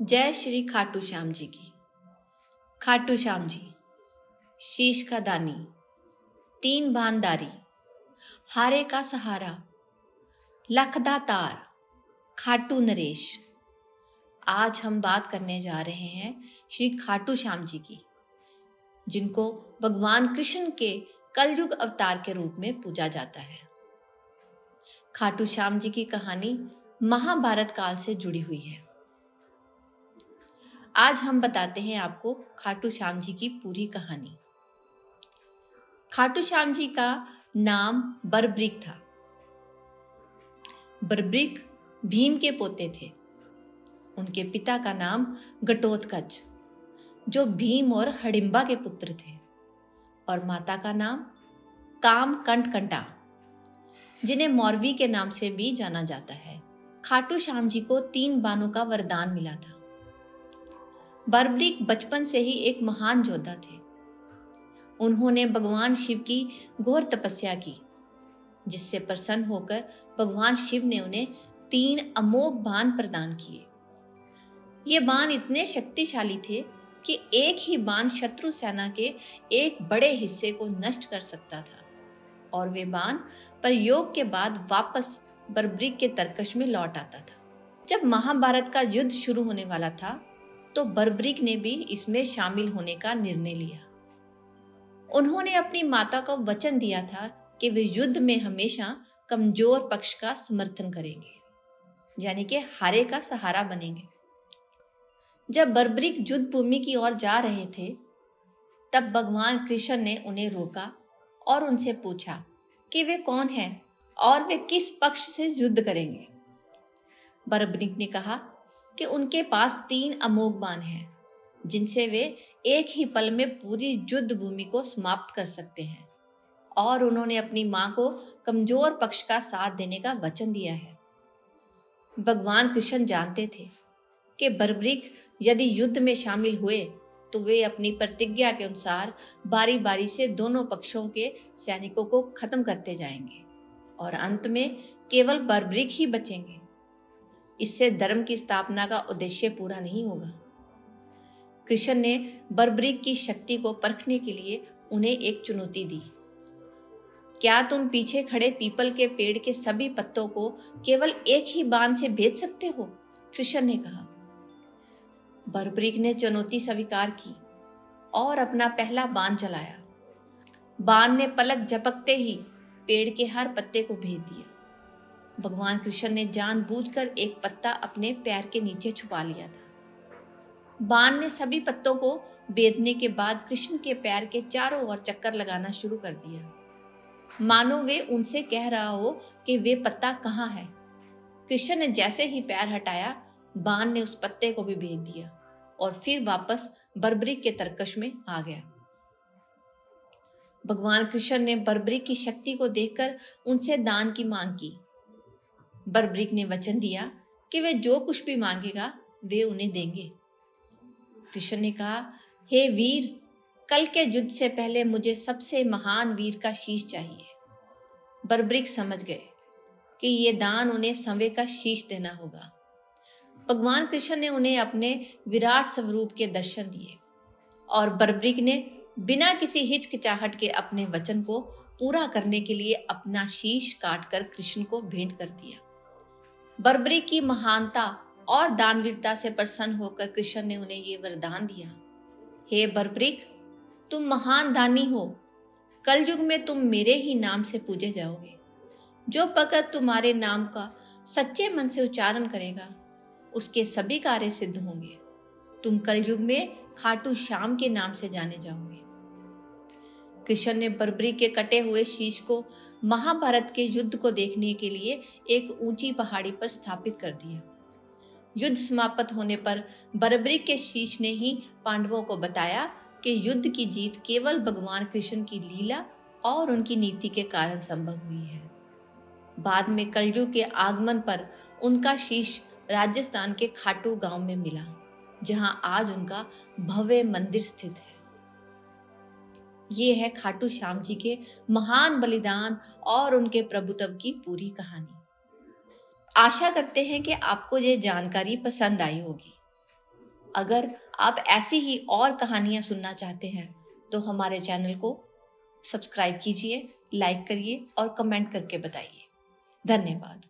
जय श्री खाटू श्याम जी की। खाटू श्याम जी शीश का दानी, तीन बांधारी, हारे का सहारा, लखदा तार, खाटू नरेश। आज हम बात करने जा रहे हैं श्री खाटू श्याम जी की, जिनको भगवान कृष्ण के कलयुग अवतार के रूप में पूजा जाता है। खाटू श्याम जी की कहानी महाभारत काल से जुड़ी हुई है। आज हम बताते हैं आपको खाटू श्याम जी की पूरी कहानी। खाटू श्याम जी का नाम बरब्रीक था। बरब्रीक भीम के पोते थे। उनके पिता का नाम घटोत्कच, जो भीम और हडिम्बा के पुत्र थे, और माता का नाम कामकंटकंटा, जिन्हें मौरवी के नाम से भी जाना जाता है। खाटू श्याम जी को 3 बाणों का वरदान मिला था। बरब्रीक बचपन से ही एक महान योद्धा थे। उन्होंने भगवान शिव की घोर तपस्या की, जिससे प्रसन्न होकर भगवान शिव ने उन्हें 3 अमोघ बाण प्रदान किए। ये बाण इतने शक्तिशाली थे कि एक ही बाण शत्रु सेना के एक बड़े हिस्से को नष्ट कर सकता था, और वे बाण प्रयोग के बाद वापस बरब्रीक के तरकश में लौट आता था। जब महाभारत का युद्ध शुरू होने वाला था, तो बरब्रीक ने भी इसमें शामिल होने का निर्णय लिया। उन्होंने अपनी माता को वचन दिया था कि वे युद्ध में हमेशा कमजोर पक्ष का समर्थन करेंगे, यानी कि हारे का सहारा बनेंगे। जब बरब्रीक युद्ध भूमि की ओर जा रहे थे, तब भगवान कृष्ण ने उन्हें रोका और उनसे पूछा कि वे कौन हैं और वे किस पक्ष से युद्ध करेंगे। बरब्रीक ने कहा कि उनके पास 3 अमोघ बाण हैं, जिनसे वे एक ही पल में पूरी युद्ध भूमि को समाप्त कर सकते हैं, और उन्होंने अपनी मां को कमजोर पक्ष का साथ देने का वचन दिया है। भगवान कृष्ण जानते थे कि बरब्रीक यदि युद्ध में शामिल हुए तो वे अपनी प्रतिज्ञा के अनुसार बारी बारी से दोनों पक्षों के सैनिकों को खत्म करते जाएंगे, और अंत में केवल बरब्रीक ही बचेंगे। इससे धर्म की स्थापना का उद्देश्य पूरा नहीं होगा। कृष्ण ने बरब्रीक की शक्ति को परखने के लिए उन्हें एक चुनौती दी। क्या तुम पीछे खड़े पीपल के पेड़ के सभी पत्तों को केवल एक ही बाण से भेद सकते हो? कृष्ण ने कहा। बरब्रीक ने चुनौती स्वीकार की और अपना पहला बाण चलाया। बाण ने पलक झपकते ही पेड़ के हर पत्ते को भेद दिया। भगवान कृष्ण ने जानबूझकर एक पत्ता अपने पैर के नीचे छुपा लिया था। बाण ने सभी पत्तों को बेधने के बाद कृष्ण के पैर के चारों ओर चक्कर लगाना शुरू कर दिया, मानो वे उनसे कह रहा हो कि वे पत्ता कहाँ है। कृष्ण ने जैसे ही पैर हटाया, बाण ने उस पत्ते को भी भेद दिया और फिर वापस बरब्रीक के तरकश में आ गया। भगवान कृष्ण ने बरब्रीक की शक्ति को देखकर उनसे दान की मांग की। बरब्रीक ने वचन दिया कि वे जो कुछ भी मांगेगा वे उन्हें देंगे। कृष्ण ने कहा, हे वीर, कल के युद्ध से पहले मुझे सबसे महान वीर का शीश चाहिए। बरब्रीक समझ गए कि ये दान उन्हें संवे का शीश देना होगा। भगवान कृष्ण ने उन्हें अपने विराट स्वरूप के दर्शन दिए, और बरब्रीक ने बिना किसी हिचकिचाहट के अपने वचन को पूरा करने के लिए अपना शीश काटकर कृष्ण को भेंट कर दिया। बरब्रीक की महानता और दानवीरता से प्रसन्न होकर कृष्ण ने उन्हें ये वरदान दिया, हे बरब्रीक, तुम महान दानी हो। कलयुग में तुम मेरे ही नाम से पूजे जाओगे। जो भगत तुम्हारे नाम का सच्चे मन से उच्चारण करेगा, उसके सभी कार्य सिद्ध होंगे। तुम कलयुग में खाटू श्याम के नाम से जाने जाओगे। कृष्ण ने बरब्रीक के कटे हुए शीश को महाभारत के युद्ध को देखने के लिए एक ऊंची पहाड़ी पर स्थापित कर दिया। युद्ध समाप्त होने पर बरब्रीक के शीश ने ही पांडवों को बताया कि युद्ध की जीत केवल भगवान कृष्ण की लीला और उनकी नीति के कारण संभव हुई है। बाद में कलयुग के आगमन पर उनका शीश राजस्थान के खाटू गांव में मिला, जहां आज उनका भव्य मंदिर स्थित है। ये है खाटू श्याम जी के महान बलिदान और उनके प्रभुत्व की पूरी कहानी। आशा करते हैं कि आपको ये जानकारी पसंद आई होगी। अगर आप ऐसी ही और कहानियाँ सुनना चाहते हैं तो हमारे चैनल को सब्सक्राइब कीजिए, लाइक करिए और कमेंट करके बताइए। धन्यवाद।